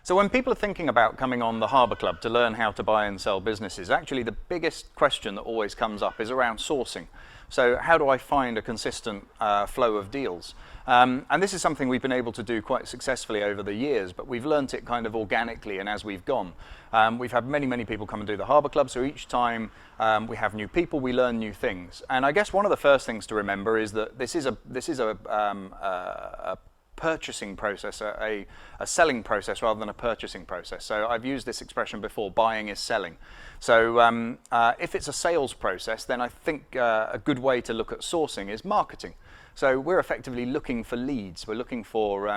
So when people are thinking about coming on the Harbour Club to learn how to buy and sell businesses, actually the biggest question that always comes up is around sourcing. So how do I find a consistent flow of deals? And this is something we've been able to do quite successfully over the years, but we've learnt it kind of organically and as we've gone. We've had many people come and do the Harbour Club, so each time we have new people, we learn new things. And I guess one of the first things to remember is that this is a purchasing process, a selling process rather than a purchasing process. So I've used this expression before, buying is selling. So if it's a sales process, then I think a good way to look at sourcing is marketing. So we're effectively looking for leads. We're looking for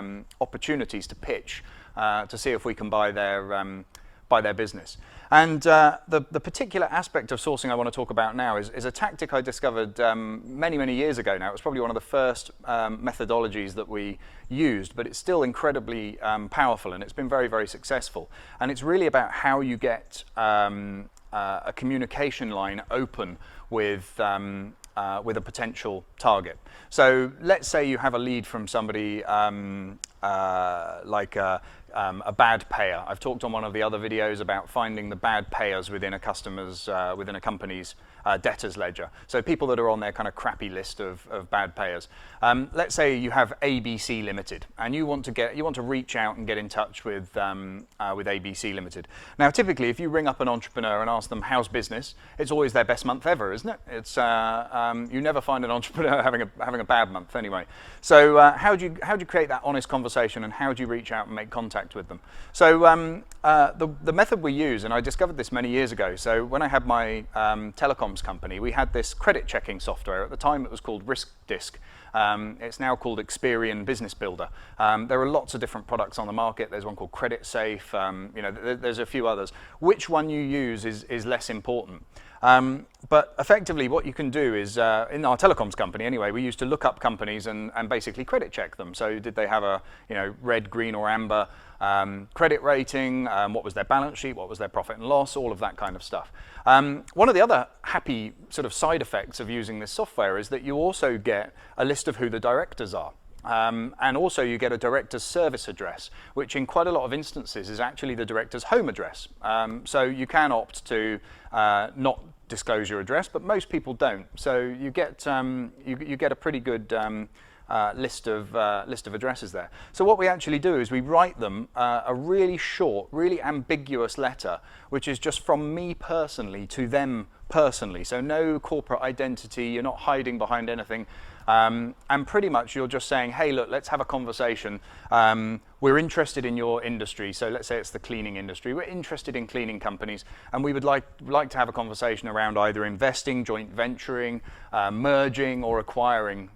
opportunities to pitch to see if we can buy their business. And the particular aspect of sourcing I want to talk about now is a tactic I discovered many years ago now. It was probably one of the first methodologies that we used, but it's still incredibly powerful, and it's been very successful. And it's really about how you get a communication line open with a potential target. So let's say you have a lead from somebody like a bad payer. I've talked on one of the other videos about finding the bad payers within a company's debtors ledger. So people that are on their kind of crappy list of bad payers. Let's say you have ABC Limited, and you want to reach out and get in touch with ABC Limited. Now, typically, if you ring up an entrepreneur and ask them how's business, it's always their best month ever, isn't it? It's you never find an entrepreneur having a bad month anyway. So how do you create that honest conversation, and how do you reach out and make contact with them? So the method we use, and I discovered this many years ago. So when I had my telecoms company, we had this credit checking software. At the time, it was called Risk Disc. It's now called Experian Business Builder. There are lots of different products on the market. There's one called Credit Safe. There's a few others. Which one you use is less important. But effectively, what you can do is, in our telecoms company anyway, we used to look up companies and basically credit check them. So did they have a red, green, or amber credit rating? What was their balance sheet? What was their profit and loss? All of that kind of stuff. One of the other happy sort of side effects of using this software is that you also get a list of who the directors are. And also you get a director's service address, which in quite a lot of instances is actually the director's home address. So you can opt to not disclose your address, but most people don't. So you get you get a pretty good list of addresses there. So what we actually do is we write them a really short, really ambiguous letter, which is just from me personally to them personally. So no corporate identity. You're not hiding behind anything. And pretty much you're just saying, hey, look, let's have a conversation. We're interested in your industry. So let's say it's the cleaning industry. We're interested in cleaning companies, and we would like to have a conversation around either investing, joint venturing, merging, or acquiring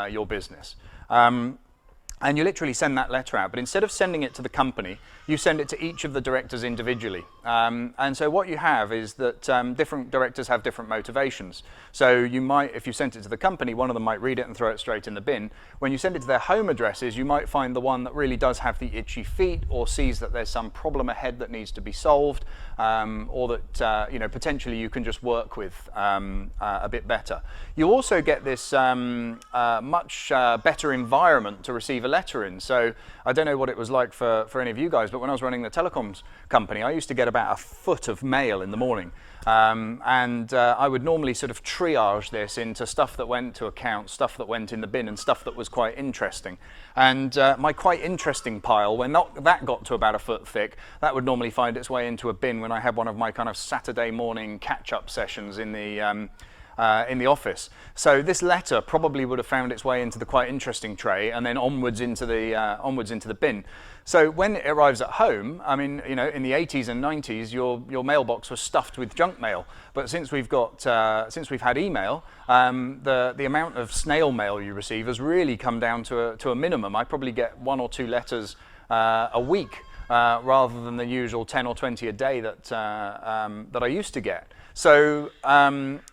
your business. And you literally send that letter out, but instead of sending it to the company, you send it to each of the directors individually. And so what you have is that different directors have different motivations. So you might, if you sent it to the company, one of them might read it and throw it straight in the bin. When you send it to their home addresses, you might find the one that really does have the itchy feet, or sees that there's some problem ahead that needs to be solved, or that potentially you can just work with a bit better. You also get this much better environment to receive a letter in. So I don't know what it was like for any of you guys, but when I was running the telecoms company, I used to get about a foot of mail in the morning. And I would normally sort of triage this into stuff that went to accounts, stuff that went in the bin, and stuff that was quite interesting. And my quite interesting pile, when that got to about a foot thick, that would normally find its way into a bin when I had one of my kind of Saturday morning catch-up sessions in the office. So this letter probably would have found its way into the quite interesting tray, and then onwards into the bin. So when it arrives at home, I mean, in the 80s and 90s, your mailbox was stuffed with junk mail. But since we've had email, the amount of snail mail you receive has really come down to a minimum. I probably get 1 or 2 letters a week, rather than the usual 10 or 20 a day that I used to get. So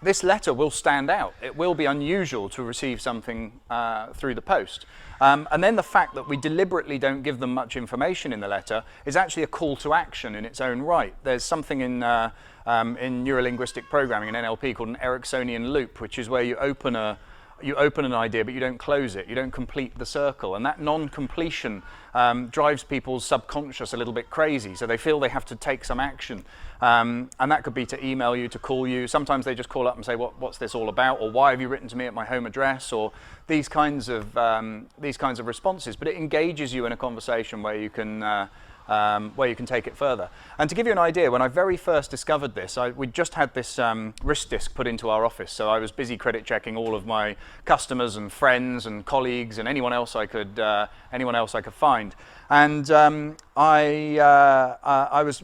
this letter will stand out. It will be unusual to receive something through the post. And then the fact that we deliberately don't give them much information in the letter is actually a call to action in its own right. There's something in neurolinguistic programming, in NLP, called an Ericksonian loop, which is where you open you open an idea, but you don't close it. You don't complete the circle. And that non-completion drives people's subconscious a little bit crazy. So they feel they have to take some action. And that could be to email you, to call you. Sometimes they just call up and say, what's this all about? Or why have you written to me at my home address? Or these kinds of responses. But it engages you in a conversation where you can take it further. And to give you an idea, when I very first discovered this, we just had this wrist disc put into our office. So I was busy credit checking all of my customers and friends and colleagues and anyone else I could find. And I was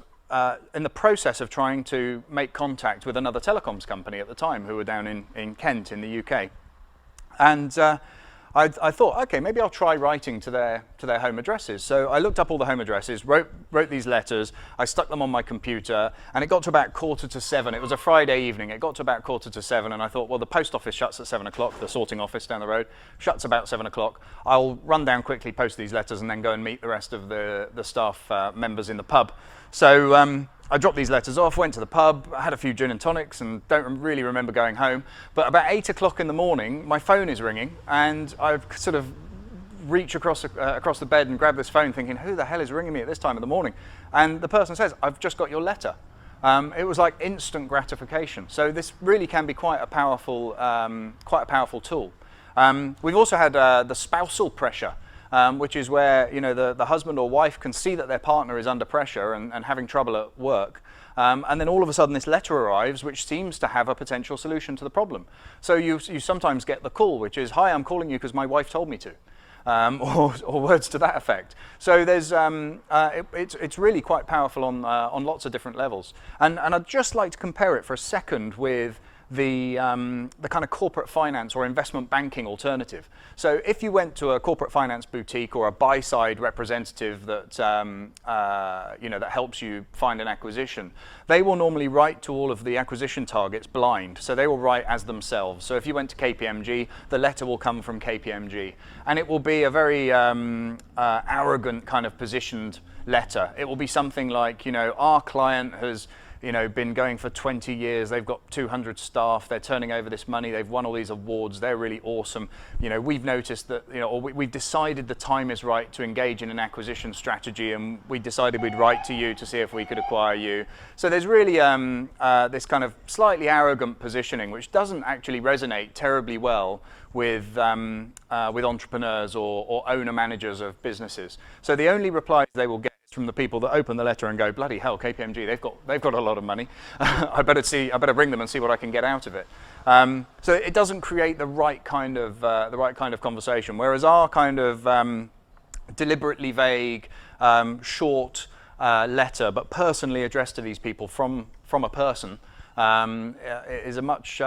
in the process of trying to make contact with another telecoms company at the time who were down in Kent in the UK. And I thought, okay, maybe I'll try writing to their home addresses. So I looked up all the home addresses, wrote these letters, I stuck them on my computer, and it got to about 6:45. It was a Friday evening. It got to about 6:45, and I thought, well, the post office shuts at 7 o'clock, the sorting office down the road shuts about 7 o'clock. I'll run down quickly, post these letters, and then go and meet the rest of the staff members in the pub. So I dropped these letters off, went to the pub, had a few gin and tonics, and don't really remember going home. But about 8 o'clock in the morning, my phone is ringing, and I sort of reach across the bed and grab this phone thinking, who the hell is ringing me at this time of the morning? And the person says, I've just got your letter. It was like instant gratification. So this really can be quite a powerful tool. We've also had the spousal pressure. Which is where the husband or wife can see that their partner is under pressure and having trouble at work. And then all of a sudden this letter arrives which seems to have a potential solution to the problem. So you sometimes get the call which is, hi, I'm calling you because my wife told me to. Or words to that effect. So there's it's really quite powerful on lots of different levels. And I'd just like to compare it for a second with the kind of corporate finance or investment banking alternative. So if you went to a corporate finance boutique or a buy-side representative that that helps you find an acquisition, they will normally write to all of the acquisition targets blind. So they will write as themselves. So if you went to KPMG, the letter will come from KPMG, and it will be a very arrogant kind of positioned letter. It will be something like, our client has been going for 20 years, they've got 200 staff, they're turning over this money, they've won all these awards, they're really awesome. We've noticed that, or we've decided the time is right to engage in an acquisition strategy, and we decided we'd write to you to see if we could acquire you. So there's really this kind of slightly arrogant positioning, which doesn't actually resonate terribly well with entrepreneurs or owner managers of businesses. So the only replies they will get from the people that open the letter and go, bloody hell, KPMG, they've got a lot of money. I better ring them and see what I can get out of it. So it doesn't create the right kind of conversation. Whereas our kind of deliberately vague, short letter, but personally addressed to these people from a person, is a much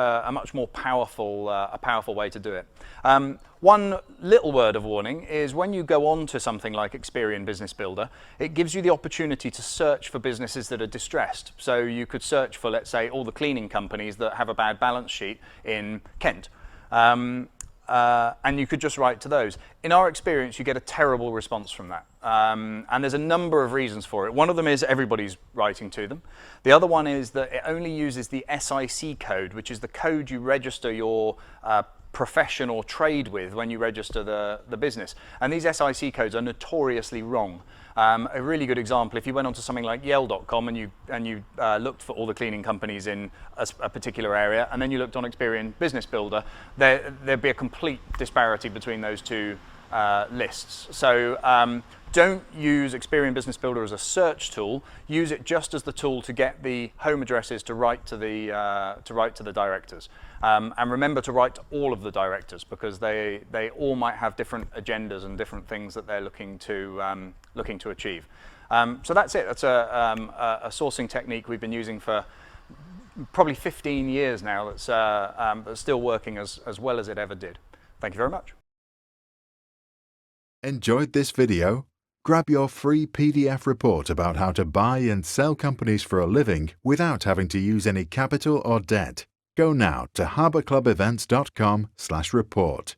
more powerful way to do it. One little word of warning is when you go on to something like Experian Business Builder, it gives you the opportunity to search for businesses that are distressed. So you could search for, let's say, all the cleaning companies that have a bad balance sheet in Kent. And you could just write to those. In our experience, you get a terrible response from that. And there's a number of reasons for it. One of them is everybody's writing to them. The other one is that it only uses the SIC code, which is the code you register your profession or trade with when you register the business. And these SIC codes are notoriously wrong. A really good example, if you went onto something like Yale.com and you looked for all the cleaning companies in a particular area, and then you looked on Experian Business Builder, there'd be a complete disparity between those two lists. So don't use Experian Business Builder as a search tool. Use it just as the tool to get the home addresses to write to the directors. And remember to write to all of the directors, because they all might have different agendas and different things that they're looking to achieve. So that's it. That's a sourcing technique we've been using for probably 15 years now. That's still working as well as it ever did. Thank you very much. Enjoyed this video? Grab your free PDF report about how to buy and sell companies for a living without having to use any capital or debt. Go now to harbourclubevents.com/report.